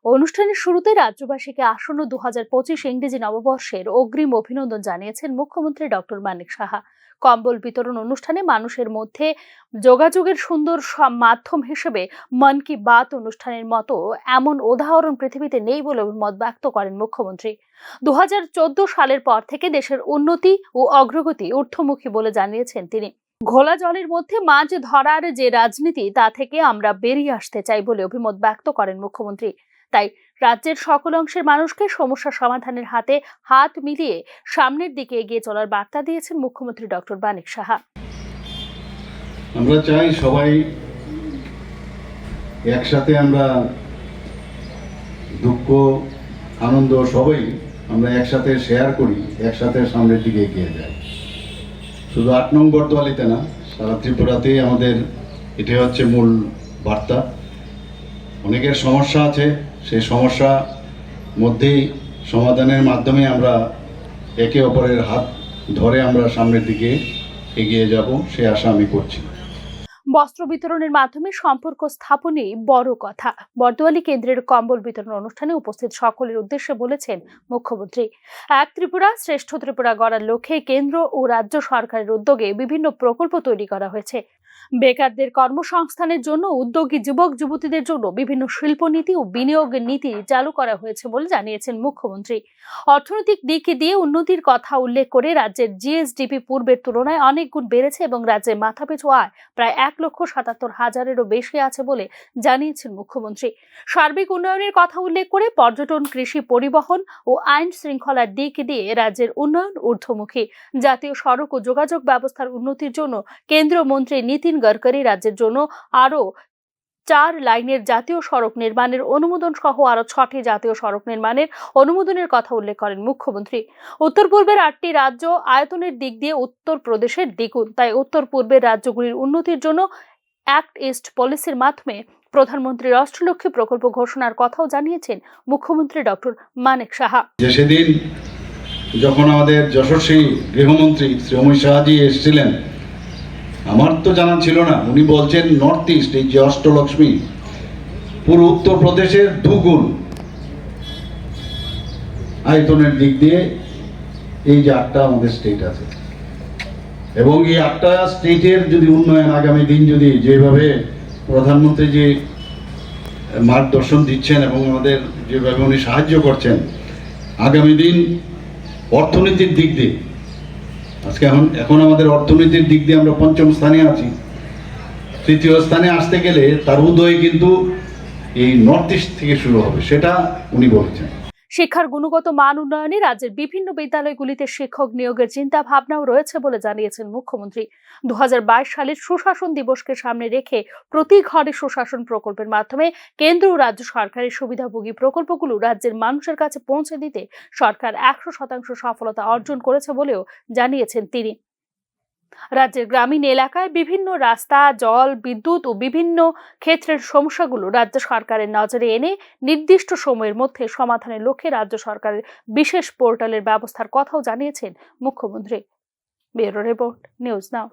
অনুষ্ঠানের শুরুতে রাজ্যবাসীকে আসন্ন 2025 ইংরেজি নববর্ষের অগ্রিম অভিনন্দন জানিয়েছেন মুখ্যমন্ত্রী ডক্টর মানিক সাহা। কম্বল বিতরণ অনুষ্ঠানে মানুষের মধ্যে যোগাযোগের সুন্দর মাধ্যম হিসেবে মন কি বাত অনুষ্ঠানের মতো এমন উদাহরণ পৃথিবীতে নেই বলে অভিমত ব্যক্ত করেন মুখ্যমন্ত্রী। 2014 সালের পর থেকে দেশের উন্নতি ও অগ্রগতি ঊর্ধ্বমুখী বলে জানিয়েছেন তিনি। ঘোলা জলের মধ্যে মাছ ধরার যে রাজনীতি তা থেকে আমরা বেরিয়ে আসতে চাই বলে অভিমত ব্যক্ত করেন মুখ্যমন্ত্রী। তাই রাজ্যের সকল অংশের মানুষকে সমস্যা সমাধানের হাতে হাত মিলিয়ে সামনের দিকে এগিয়ে চলার বার্তা দিয়েছেন মুখ্যমন্ত্রী ডক্টর মানিক সাহা। আমরা চাই সবাই একসাথে, আমরা দুঃখ আনন্দ সবাই আমরা একসাথে শেয়ার করি, একসাথে সামনের দিকে এগিয়ে যাই। শুধু 8 নং বর্দোয়ালিতে না, সারা ত্রিপুরাতেই আমাদের এটাই হচ্ছে মূল বার্তা। অনেকের সমস্যা আছে, সেই সমস্যা মধ্যেই সমাধানের মাধ্যমে আমরা একে অপরের হাত ধরে আমরা সামনের দিকে এগিয়ে যাব, সে আশা আমি করছি। বস্ত্র বিতরণের মাধ্যমে সম্পর্ক স্থাপনই বড় কথা। বর্দোয়ালি কেন্দ্রের কম্বল বিতরণ অনুষ্ঠানে উপস্থিত সকলের উদ্দেশ্যে বলেছেন মুখ্যমন্ত্রী, এক ত্রিপুরা শ্রেষ্ঠ ত্রিপুরা গড়ার লক্ষ্যে কেন্দ্র ও রাজ্য সরকারের উদ্যোগে বিভিন্ন প্রকল্প তৈরি করা হয়েছে। বেকারদের কর্মসংস্থানের জন্য, উদ্যোগী যুবক যুবতীদের জন্য বিভিন্ন শিল্পনীতি ও বিনিয়োগ নীতি চালু করা হয়েছে বলে জানিয়েছেন মুখ্যমন্ত্রী। অর্থনৈতিক দিক দিয়ে উন্নতির কথা উল্লেখ করে রাজ্যের জিএসডিপি পূর্বের তুলনায় অনেক গুণ বেড়েছে এবং রাজ্যের মাথাপিছু আয় প্রায় 1,77,000-এরও বেশি আছে বলে জানিয়েছেন মুখ্যমন্ত্রী। সার্বিক উন্নয়নের কথা উল্লেখ করে পর্যটন, কৃষি, পরিবহন ও আইন শৃঙ্খলার দিক দিয়ে রাজ্যের উন্নয়ন ঊর্ধ্বমুখী। জাতীয় সড়ক ও যোগাযোগ ব্যবস্থার উন্নতির জন্য কেন্দ্রীয় মন্ত্রী নীতিন গডকরি রাজ্যের জন্য আরও 4 লাইনের জাতীয় সড়ক নির্মাণের অনুমোদন সহ আরো 6টি জাতীয় সড়ক নির্মাণের অনুমোদনের কথা উল্লেখ করেন মুখ্যমন্ত্রী। উত্তর পূর্বের 8টি রাজ্য আয়তনের দিক দিয়ে উত্তর প্রদেশের দ্বিগুণ, তাই উত্তর পূর্বের রাজ্যগুলির উন্নতির জন্য অ্যাক্ট ইস্ট পলিসির মাধ্যমে প্রধানমন্ত্রীর অষ্টলক্ষ্মী প্রকল্প ঘোষণার কথাও জানিয়েছেন মুখ্যমন্ত্রী ডক্টর মানিক সাহা। সেদিন যখন আমাদের যশস্বী গৃহমন্ত্রী শ্রী অমিত শাহজি এসেছিলেন, আমার তো জানা ছিল না, উনি বলছেন নর্থ ইস্ট এই যে অষ্টলক্ষ্মী পুরো উত্তরপ্রদেশের 2 গুণ আয়তনের দিক দিয়ে এই যে 8টা আমাদের স্টেট আছে, এবং এই 8টা স্টেটের যদি উন্নয়ন আগামী দিন যদি যেভাবে প্রধানমন্ত্রী যে মার্গদর্শন দিচ্ছেন এবং আমাদের যেভাবে উনি সাহায্য করছেন, আগামী দিন অর্থনীতির দিক দিয়ে আজকে এখন আমাদের অর্থনীতির দিক দিয়ে আমরা 5ম স্থানে আছি। 3য় স্থানে আসতে গেলে তার উদয় কিন্তু এই নর্থ ইস্ট থেকে শুরু হবে, সেটা উনি বলেছেন। শিক্ষার গুণগত মান উন্নয়নে রাজ্যের বিভিন্ন বিদ্যালয়গুলিতে শিক্ষক নিয়োগের চিন্তা ভাবনাও রয়েছে বলে জানিয়েছেন মুখ্যমন্ত্রী। 2022 সালের সুশাসন দিবসকে সামনে রেখে প্রতি ঘরে সুশাসন প্রকল্পের মাধ্যমে কেন্দ্র ও রাজ্য সরকারের সুবিধাভোগী প্রকল্পগুলো রাজ্যের মানুষের কাছে পৌঁছে দিতে সরকার 100% সফলতা অর্জন করেছে বলেও জানিয়েছেন তিনি। রাজ্যের গ্রামীণ এলাকায় বিভিন্ন রাস্তা, জল, বিদ্যুৎ ও বিভিন্ন ক্ষেত্রের সমস্যাগুলো রাজ্য সরকারের নজরে এনে নির্দিষ্ট সময়ের মধ্যে সমাধানের লক্ষ্যে রাজ্য সরকারের বিশেষ পোর্টালের ব্যবস্থার কথাও জানিয়েছেন মুখ্যমন্ত্রী। Bureau report, news now.